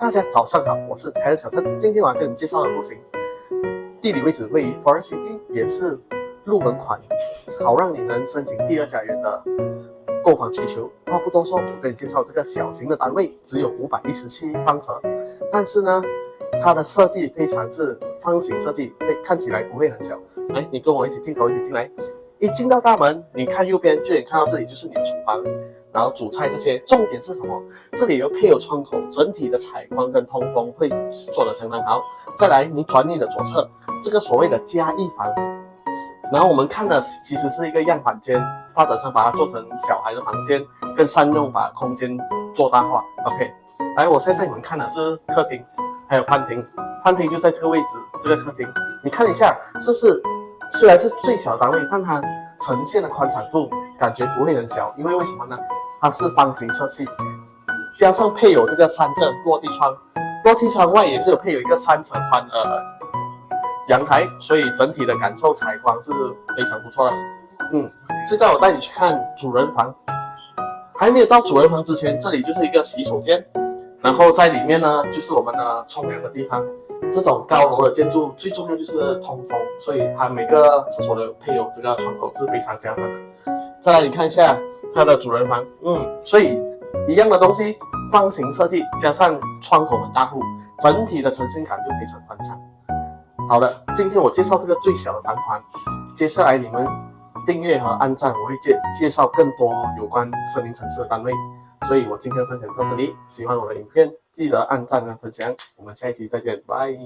大家早上好，我是台人小陈。今天我要跟你介绍的户型，地理位置位于 Forest City， 也是入门款，好让你能申请第二家园的购房需求。话不多说，我跟你介绍这个小型的单位，只有517方尺，但是呢，它的设计非常是方形设计，看起来不会很小。来，你跟我一起镜头一起进来。一进到大门，你看右边就能看到这里就是你的厨房，然后煮菜这些。重点是什么？这里又配有窗口，整体的采光跟通风会做得相当好。再来，你转你的左侧，这个所谓的嘉义房，然后我们看的其实是一个样板间，发展商把它做成小孩的房间，更善用把空间做大化。OK， 来，我现在带你们看的是客厅，还有饭厅。饭厅就在这个位置，这个客厅，你看一下是不是？虽然是最小的单位，但它呈现的宽敞度感觉不会很小，因为为什么呢？它是方形设计，加上配有这个3个落地窗，落地窗外也是有配有一个3层宽的阳台，所以整体的感受采光是非常不错的。现在我带你去看主人房，还没有到主人房之前，这里就是一个洗手间，然后在里面呢就是我们的冲凉的地方。这种高楼的建筑最重要就是通风，所以它每个厕所都配有这个窗口是非常加分的。再来你看一下它的主人房，所以一样的东西，方形设计加上窗口很大户，整体的呈现感就非常宽敞。好的，今天我介绍这个最小的房款，接下来你们订阅和按赞，我会介绍更多有关森林城市的单位。所以我今天分享到这里，喜欢我的影片记得按赞跟分享，我们下一期再见，拜。